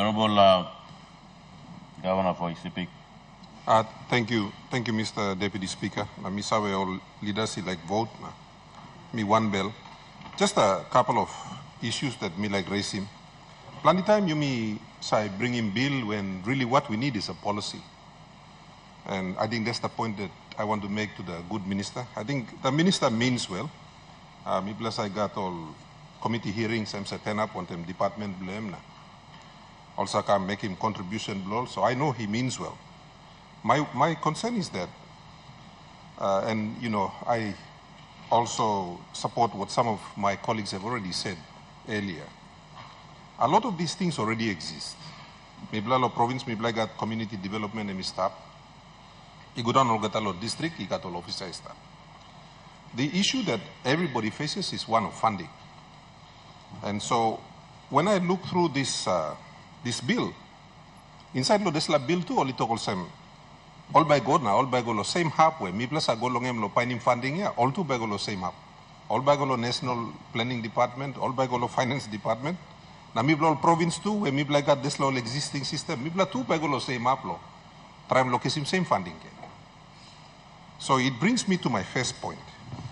Honorable Governor for East Sipiek. Thank you, Mr. Deputy Speaker. Me sawe all leaders like vote. Me one bell. Just a couple of issues that me like raise him. Plenty time you me say bring him bill when really what we need is a policy. And I think that's the point that I want to make to the good minister. I think the minister means well. Me plus I got all committee hearings, I'm set up on them department blame. Also can make him contribution below, so I know he means well. My concern is that, and you know, I also support what some of my colleagues have already said earlier. A lot of these things already exist. Miblalo province, Mibla got community development and staff. Igudan Olgatalo district, he got all officer staff. The issue that everybody faces is one of funding. And so when I look through this bill, inside lo desla bill too, all talk same. All by God now, all by go lo same halfway. Me plus a go long lo pining funding yeah, all two by go lo same half. All by go lo national planning department, all by go lo finance department. Na me bla province too, where me bla got this lo existing system. Me bla two by go lo same half lo. Try lo kesim same funding. So it brings me to my first point.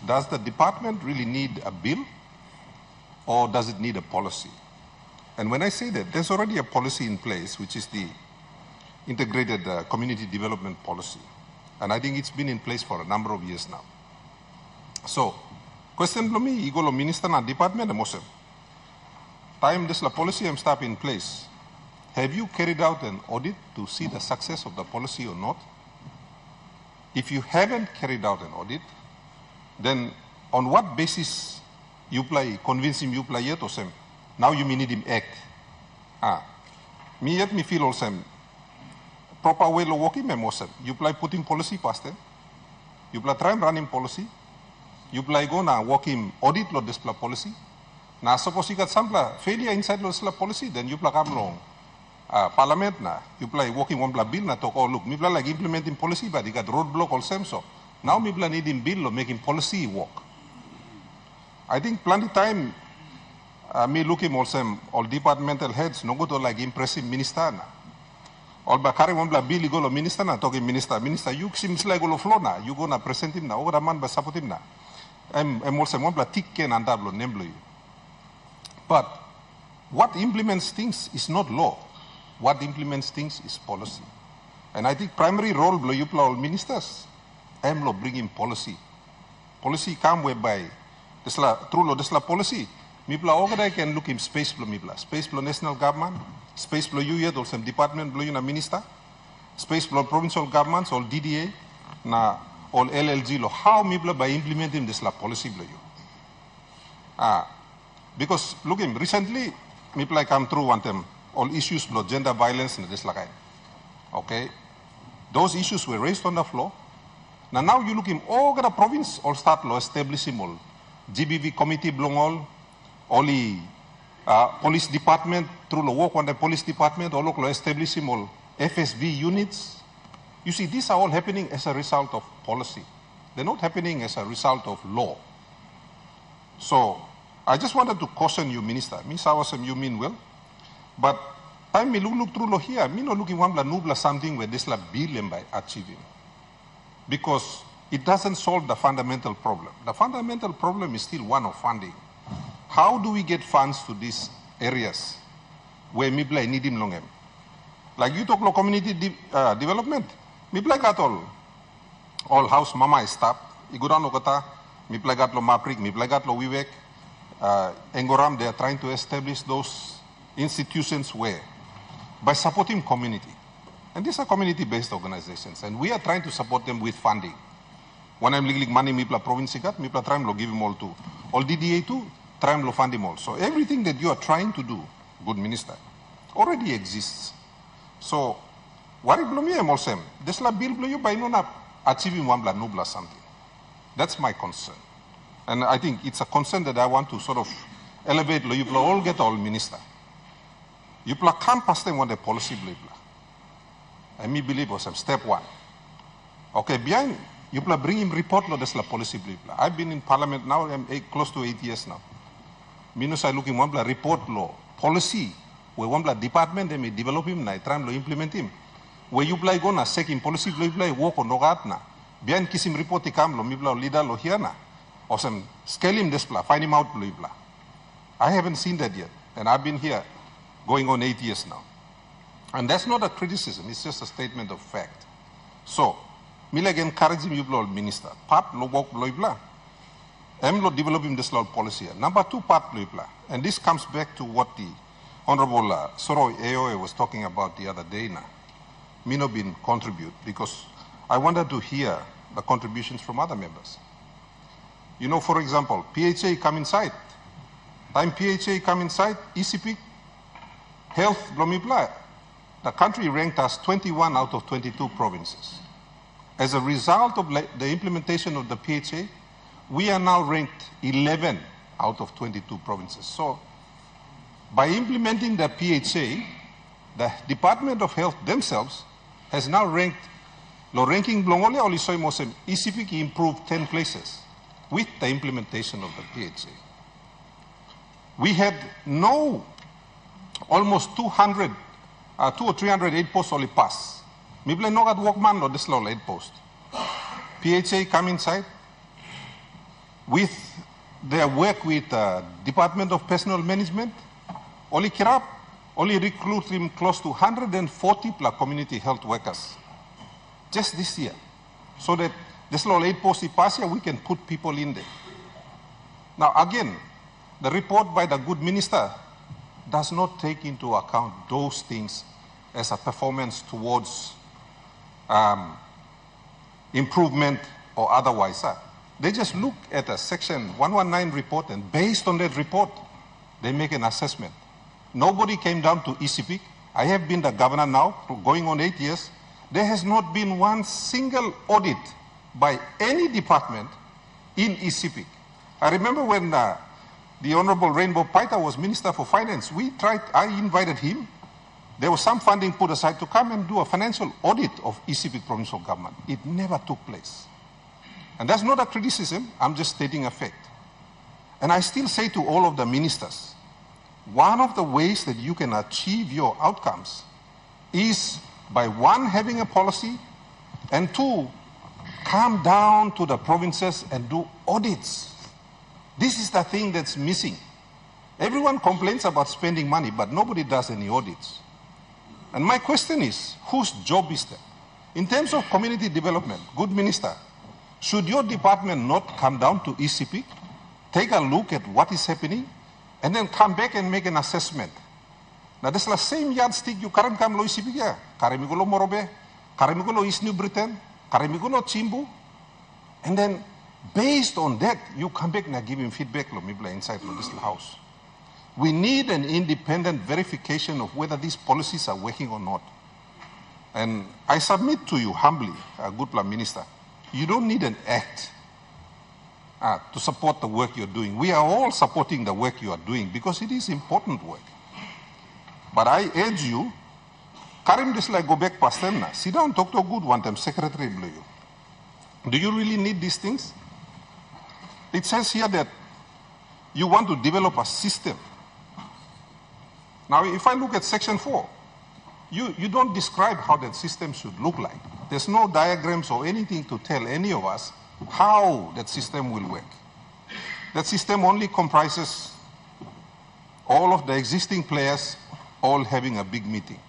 Does the department really need a bill, or does it need a policy? And when I say that, there's already a policy in place, which is the integrated community development policy. And I think it's been in place for a number of years now. So, question lo mi, igo lo minister na department mosem. Time this la policy am start in place. Have you carried out an audit to see the success of the policy or not? If you haven't carried out an audit, then on what basis you play, convince him you play yet or some? Now you may need him act. Me yet me feel also proper way of working me most. You play putting policy past them. You play try and running policy. You play go na working audit lo display policy. Now suppose you got some failure inside lo display policy, then you play come long. Parliament na, you play working one bill na talk, oh look, me play like implementing policy, but you got roadblock all same so. Now me play needing bill or making policy work. I think plenty time me looking also all departmental heads no go to like impressive minister na. All by carry one bill you go to minister na talking minister you seems like go flow na you go na present him na over man by support him na. I'm also one tick can and double name you. But what implements things is not law. What implements things is policy. And I think primary role blow you play all ministers. I'm lo bring in policy. Policy come whereby through lo desla policy. Mipla ogada can look in space blow mipla. Space blow national government, space blow you yet or some department blow you na minister, space blow provincial governments, all DDA, na all LLG lo. How mipla by implementing desla policy blow you? Because look him recently mipla come through one them all issues blow gender violence and this like. Okay, those issues were raised on the floor. Now you look him all the province all start lo establishing all GBV committee belong all the police department through the work on the police department all lo establishing all FSB units. You see, these are all happening as a result of policy. They're not happening as a result of law. So I just wanted to caution you, Minister. Me sawasem you mean well, but time me look through lo here. Me no looking one bla nubla something where this la billion by achieving. Because it doesn't solve the fundamental problem. The fundamental problem is still one of funding. How do we get funds to these areas where Mibla need him long? Like you talk about community development, Mibla got all house mama staff. Iguran okata, Mibla got lo maprik, Mibla got lo Vivek, Engoram. They are trying to establish those institutions where by supporting community. And these are community-based organizations, and we are trying to support them with funding. When I'm legally money, Mipla province got, Mipla try to give him all too. All DDA too, try to fund him all. So everything that you are trying to do, good minister, already exists. So, what blow me also, this la bill blow you by not achieving one bla nubla something. That's my concern. And I think it's a concern that I want to sort of elevate, you all get all minister. You can't pass them on the policy blah. And me believe was step one. Okay, behind you bring him report lo this la policy blah. I've been in parliament now, I'm close to 8 years now. Minus I looking one report law policy where one department they may develop him na try to implement him. Where you play go na second policy you play work on nogat na. Bian kisim report ikam lo mibla leader lo here na. Or some scale him this blah, find him out lo ibla. I haven't seen that yet, and I've been here going on 8 years now. And that's not a criticism, it's just a statement of fact. So, Milag encouraging you minister. Part lo work lo ibla. Lo developing this law policy. Number two part lo ibla. And this comes back to what the Honorable Soroy Aoe was talking about the other day now. Mino bin contribute because I wanted to hear the contributions from other members. You know, for example, PHA come inside. Time PHA come inside, East Sipiek Health Blomipla. The country ranked us 21 out of 22 provinces. As a result of the implementation of the PHA, we are now ranked 11 out of 22 provinces. So, by implementing the PHA, the Department of Health themselves has now ranked, lo ranking Blongolia or Lisoy Mosem, East Sipiek improved 10 places with the implementation of the PHA. We had almost 200 or 308 posts only pass. Mible no got workman lo this law 8 post. PHA come inside with their work with Department of Personal Management. Only Kirap, only recruit him close to 140 plus community health workers just this year. So that this law 8 post pass here, we can put people in there. Now again, the report by the good minister does not take into account those things as a performance towards improvement or otherwise. They just look at a section 119 report, and based on that report, they make an assessment. Nobody came down to East Sipiek. I have been the governor now, going on 8 years. There has not been one single audit by any department in East Sipiek. I remember when the Honorable Rainbow Paita was Minister for Finance, I invited him. There was some funding put aside to come and do a financial audit of East Sipiek Provincial Government. It never took place. And that's not a criticism, I'm just stating a fact. And I still say to all of the ministers, one of the ways that you can achieve your outcomes is by one, having a policy, and two, come down to the provinces and do audits. This is the thing that's missing. Everyone complains about spending money, but nobody does any audits. And my question is, whose job is that? In terms of community development, good minister, should your department not come down to East Sipiek, take a look at what is happening, and then come back and make an assessment? Now, this is the same yardstick you current come lo East Sipiek ya. Karimigulo Morobe, Karimigulo East New Britain, Karimigulo Chimbu, and then based on that, you come back and give him feedback lo mibla inside lo this house. We need an independent verification of whether these policies are working or not. And I submit to you humbly, good minister, you don't need an act to support the work you're doing. We are all supporting the work you are doing because it is important work. But I urge you, Karim this like go back past them now. Sit down, talk to a good one time, secretary below you. Do you really need these things? It says here that you want to develop a system. Now, if I look at section 4, you don't describe how that system should look like. There's no diagrams or anything to tell any of us how that system will work. That system only comprises all of the existing players all having a big meeting.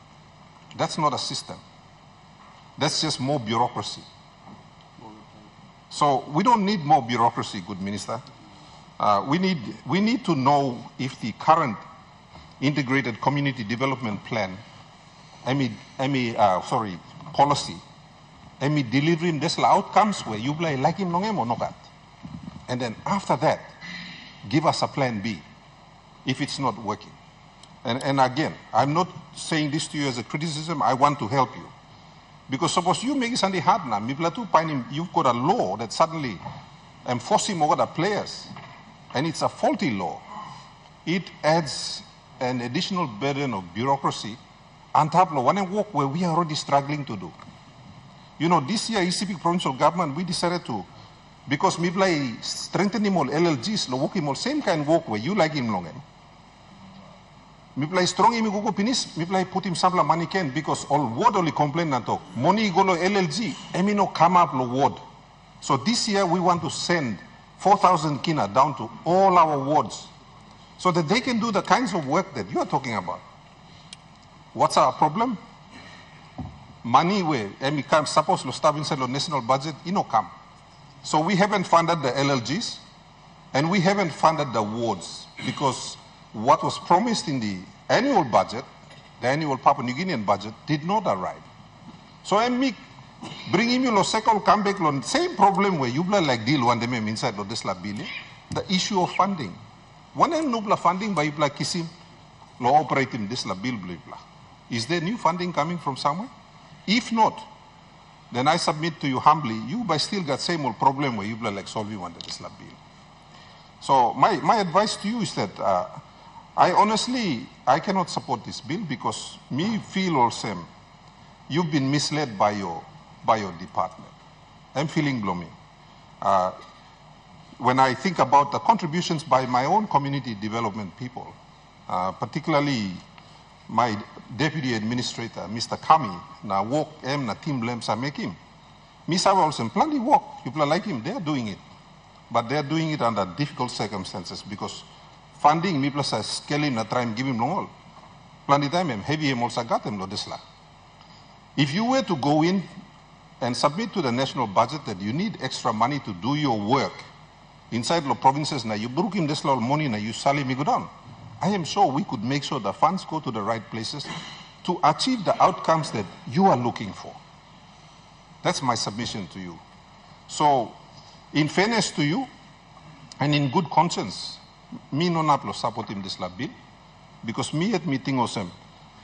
That's not a system. That's just more bureaucracy. So we don't need more bureaucracy, good minister. We need to know if the current integrated community development plan, policy, delivering these outcomes where you play like him or not. And then after that, give us a plan B if it's not working. And again, I'm not saying this to you as a criticism, I want to help you. Because suppose you make something hard now, you've got a law that suddenly enforcing over the players, and it's a faulty law. It adds an additional burden of bureaucracy on top of one work where we are already struggling to do. You know, this year, East Sipiek Provincial Government, we decided to, because we play strengthening all LLGs, lo working all same kind of work where you like him long. Me play strong imi gugu pinis, me play put him sabla money can because all ward only complain na talk. Money golo LLG, emi no come up lo ward. So this year we want to send 4,000 kina down to all our wards so that they can do the kinds of work that you are talking about. What's our problem? Money where emi come suppose lo staff inside the national budget, you know come. So we haven't funded the LLGs and we haven't funded the wards because what was promised in the annual budget, the annual Papua New Guinean budget, did not arrive. So I'm bringing you lo second comeback lo same problem where you like deal one dem inside lo this la bill, the issue of funding. One and no funding by you kisim lo operating this la bill blah. Is there new funding coming from somewhere? If not, then I submit to you humbly, you by still got same old problem where you like solving one this la bill. So my advice to you is that I honestly, I cannot support this bill because me feel all same. You've been misled by your department. I'm feeling gloomy. When I think about the contributions by my own community development people, particularly my deputy administrator, Mr. Kami, na work na team lamps are making. Misa also plenty work. People like him, they're doing it. But they're doing it under difficult circumstances because funding, me plus a scale him, na try and give him long all. Plenty time, heavy him also got him, lo desla. If you were to go in and submit to the national budget that you need extra money to do your work inside the provinces, na you brook him this little money, na you sally me go down. I am sure we could make sure the funds go to the right places to achieve the outcomes that you are looking for. That's my submission to you. So, in fairness to you, and in good conscience, me no naplo support him this la bill, because me at meeting osem,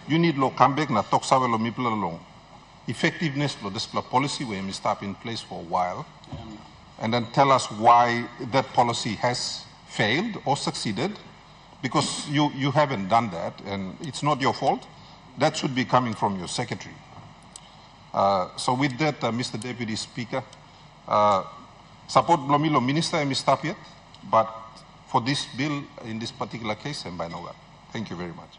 you need lo come back na talk sawe lo mipla long effectiveness lo this policy where me stop in place for a while, and then tell us why that policy has failed or succeeded, because you haven't done that, and it's not your fault. That should be coming from your secretary. So with that, Mr. Deputy Speaker, support Blomilo Minister and Mr. Yet, but for this bill, in this particular case, I'm by no. Thank you very much.